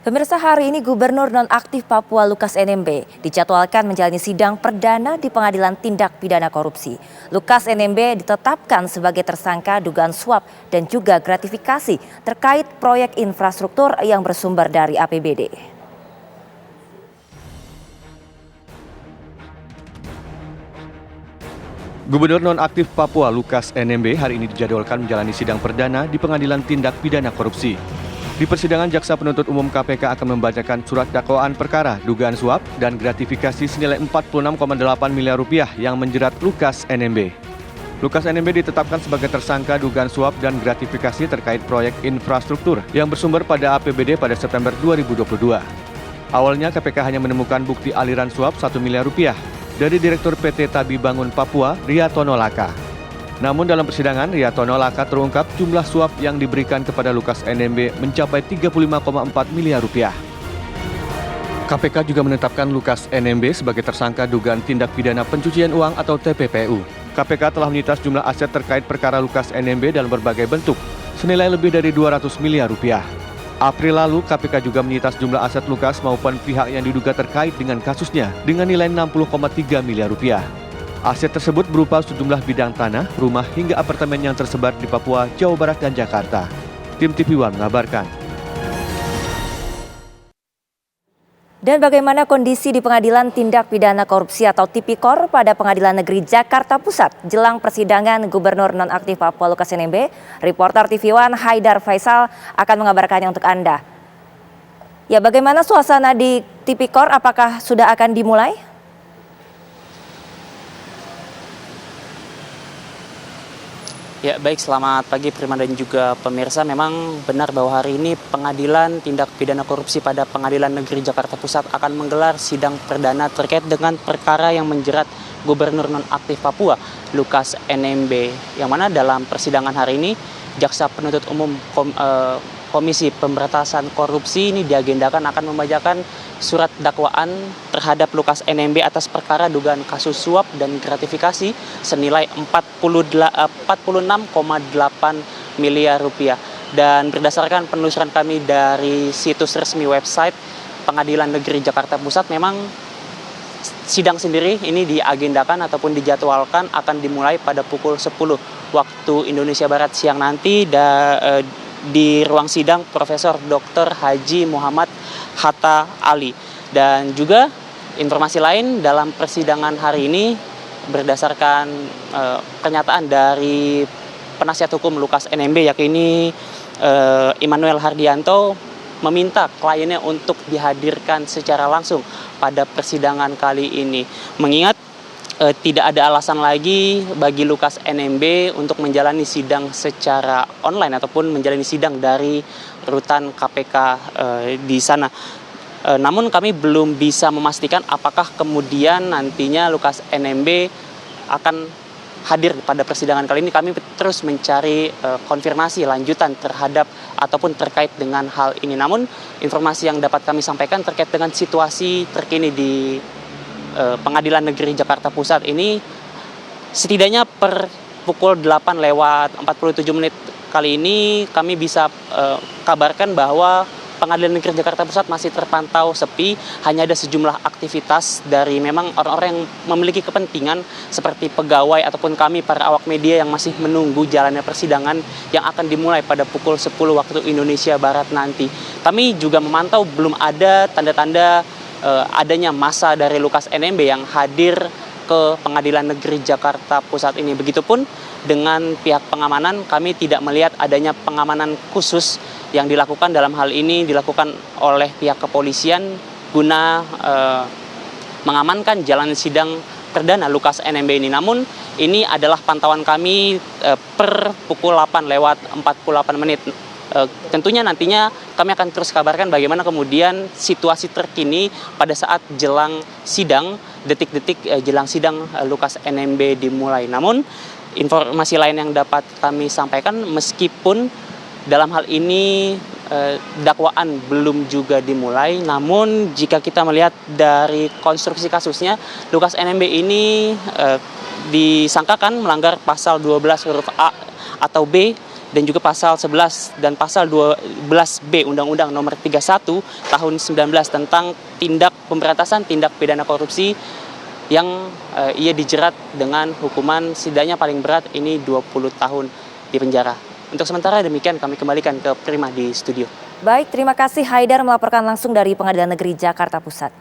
Pemirsa, hari ini Gubernur Nonaktif Papua Lukas NMB dijadwalkan menjalani sidang perdana di Pengadilan Tindak Pidana Korupsi. Lukas NMB ditetapkan sebagai tersangka dugaan suap dan juga gratifikasi terkait proyek infrastruktur yang bersumber dari APBD. Gubernur Nonaktif Papua Lukas NMB hari ini dijadwalkan menjalani sidang perdana di Pengadilan Tindak Pidana Korupsi. Di persidangan, Jaksa Penuntut Umum KPK akan membacakan surat dakwaan perkara dugaan suap dan gratifikasi senilai 46,8 miliar rupiah yang menjerat Lukas NMB. Lukas NMB ditetapkan sebagai tersangka dugaan suap dan gratifikasi terkait proyek infrastruktur yang bersumber pada APBD pada September 2022. Awalnya KPK hanya menemukan bukti aliran suap 1 miliar rupiah dari Direktur PT Tabi Bangun Papua, Riyatono Laka. Namun dalam persidangan, Riyatono Laka terungkap jumlah suap yang diberikan kepada Lukas NMB mencapai 35,4 miliar rupiah. KPK juga menetapkan Lukas NMB sebagai tersangka dugaan tindak pidana pencucian uang atau TPPU. KPK telah menyita sejumlah aset terkait perkara Lukas NMB dalam berbagai bentuk, senilai lebih dari 200 miliar rupiah. April lalu, KPK juga menyita sejumlah aset Lukas maupun pihak yang diduga terkait dengan kasusnya dengan nilai 60,3 miliar rupiah. Aset tersebut berupa sejumlah bidang tanah, rumah, hingga apartemen yang tersebar di Papua, Jawa Barat, dan Jakarta. Tim TV One mengabarkan. Dan bagaimana kondisi di Pengadilan Tindak Pidana Korupsi atau Tipikor pada Pengadilan Negeri Jakarta Pusat jelang persidangan Gubernur Nonaktif Papua Lukas NMB? Reporter TV One Haidar Faisal akan mengabarkannya untuk Anda. Ya, bagaimana suasana di Tipikor? Apakah sudah akan dimulai? Ya, baik, selamat pagi Prima dan juga pemirsa. Memang benar bahwa hari ini Pengadilan Tindak Pidana Korupsi pada Pengadilan Negeri Jakarta Pusat akan menggelar sidang perdana terkait dengan perkara yang menjerat Gubernur Nonaktif Papua Lukas NMB. Yang mana dalam persidangan hari ini Jaksa Penuntut Umum Komisi Pemberantasan Korupsi ini diagendakan akan membacakan surat dakwaan terhadap Lukas NMB atas perkara dugaan kasus suap dan gratifikasi senilai 46,8 miliar rupiah. Dan berdasarkan penelusuran kami dari situs resmi website Pengadilan Negeri Jakarta Pusat, memang sidang sendiri ini diagendakan ataupun dijadwalkan akan dimulai pada pukul 10 waktu Indonesia Barat siang nanti di ruang sidang Profesor Dr. Haji Muhammad Hatta Ali. Dan juga informasi lain dalam persidangan hari ini berdasarkan pernyataan dari penasihat hukum Lukas NMB yakni Immanuel Hardianto meminta kliennya untuk dihadirkan secara langsung pada persidangan kali ini. Mengingat tidak ada alasan lagi bagi Lukas NMB untuk menjalani sidang secara online ataupun menjalani sidang dari rutan KPK di sana. Namun kami belum bisa memastikan apakah kemudian nantinya Lukas NMB akan hadir pada persidangan kali ini. Kami terus mencari konfirmasi lanjutan terhadap ataupun terkait dengan hal ini. Namun informasi yang dapat kami sampaikan terkait dengan situasi terkini di Pengadilan Negeri Jakarta Pusat ini, setidaknya per pukul 8:47 kali ini kami bisa kabarkan bahwa Pengadilan Negeri Jakarta Pusat masih terpantau sepi. Hanya ada sejumlah aktivitas dari memang orang-orang yang memiliki kepentingan seperti pegawai ataupun kami para awak media yang masih menunggu jalannya persidangan yang akan dimulai pada pukul 10 waktu Indonesia Barat nanti. Kami juga memantau belum ada tanda-tanda adanya massa dari Lukas NMB yang hadir ke Pengadilan Negeri Jakarta Pusat ini. Begitupun dengan pihak pengamanan, kami tidak melihat adanya pengamanan khusus yang dilakukan. Dalam hal ini dilakukan oleh pihak kepolisian guna mengamankan jalan sidang perdana Lukas NMB ini. Namun ini adalah pantauan kami per pukul 8:48. Tentunya nantinya kami akan terus kabarkan bagaimana kemudian situasi terkini pada saat jelang sidang, detik-detik jelang sidang Lukas NMB dimulai. Namun informasi lain yang dapat kami sampaikan, meskipun dalam hal ini dakwaan belum juga dimulai, namun jika kita melihat dari konstruksi kasusnya, Lukas NMB ini disangkakan melanggar pasal 12 huruf A atau B dan juga pasal 11 dan pasal 12B Undang-Undang Nomor 31 Tahun 19 tentang pemberantasan tindak pidana korupsi yang ia dijerat dengan hukuman setidaknya paling berat ini 20 tahun di penjara. Untuk sementara demikian, kami kembalikan ke Prima di studio. Baik, terima kasih Haidar melaporkan langsung dari Pengadilan Negeri Jakarta Pusat.